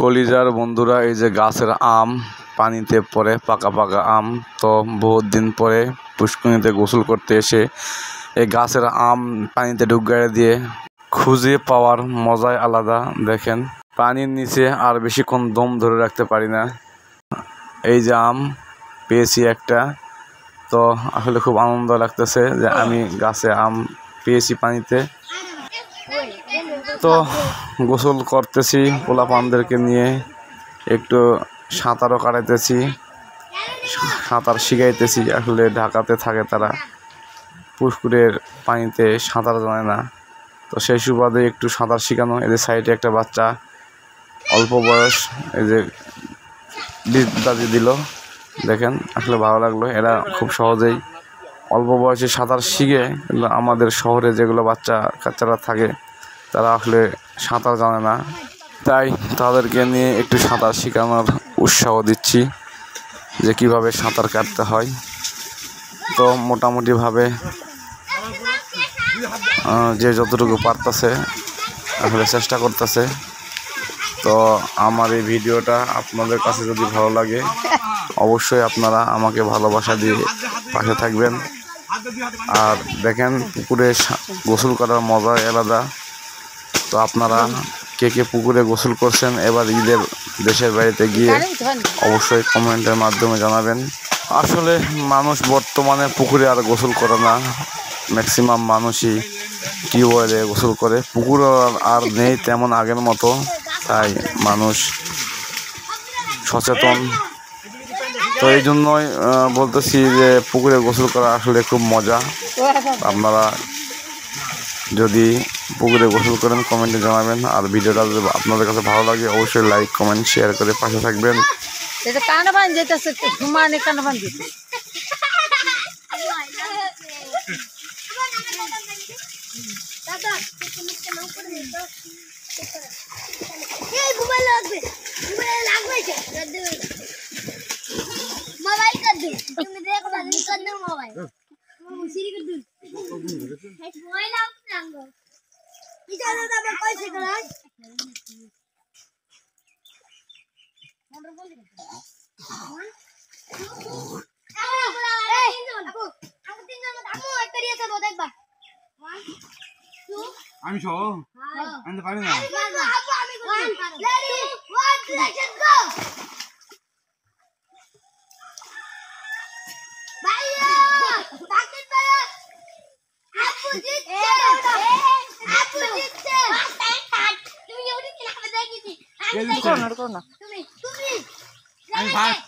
কলিজার বন্ধুরা, এই যে গাছের আম পানিতে পড়ে, পাকা পাকা আম। তো বহুত দিন পরে পুষ্করিণীতে গোসল করতে এসে এই গাছের আম পানিতে ডুব গাড়ে দিয়ে খুঁজে পাওয়ার মজাই আলাদা। দেখেন, পানির নিচে আর বেশিক্ষণ দম ধরে রাখতে পারি না। এই যে আম পেয়েছি একটা, তো আসলে খুব আনন্দ লাগতেছে যে আমি গাছে আম পেয়েছি পানিতে। তো গোসল করতেছি পোলাপানদেরকে নিয়ে, একটু সাঁতারও কাটাইতেছি, সাঁতার শিখাইতেছি। আসলে ঢাকাতে থাকে তারা, পুকুরের পানিতে সাঁতার জানে না, তো সেই সুবাদে একটু সাঁতার শেখানো। এদের সাইডে একটা বাচ্চা অল্প বয়স, এই যে দাদি দিল, দেখেন আসলে ভালো লাগলো। এরা খুব সহজেই অল্প বয়সে সাঁতার শিখে, কিন্তু আমাদের শহরে যেগুলো কাচ্চারা থাকে তারা আসলে সাঁতার জানে না, তাই তাদেরকে নিয়ে একটু সাঁতার শেখানোর উৎসাহ দিচ্ছি যে কিভাবে সাঁতার কাটতে হয়। তো মোটামুটিভাবে যে যতটুকু পারতেছে আসলে চেষ্টা করতেছে। তো আমার এই ভিডিওটা আপনাদের কাছে যদি ভালো লাগে, অবশ্যই আপনারা আমাকে ভালোবাসা দিয়ে পাশে থাকবেন। আর দেখেন, পুকুরে গোসল করার মজা আলাদা। তো আপনারা কে কে পুকুরে গোসল করছেন এবার ঈদের দেশের বাড়িতে গিয়ে, অবশ্যই কমেন্টের মাধ্যমে জানাবেন। আসলে মানুষ বর্তমানে পুকুরে আর গোসল করে না, ম্যাক্সিমাম মানুষই টিউবওয়েলে গোসল করে। পুকুর আর নেই তেমন আগের মতো, তাই মানুষ সচেতন। তো এই জন্যই বলতেছি যে পুকুরে গোসল করা আসলে খুব মজা। আপনারা যদি পুকুরে গোসল করেন কমেন্টে জানাবেন। আর ভিডিওটা যদি আপনাদের কাছে ভালো লাগে, অবশ্যই লাইক কমেন্ট শেয়ার করে পাশে থাকবেন। আমি সহ আনতে পারি না। আমি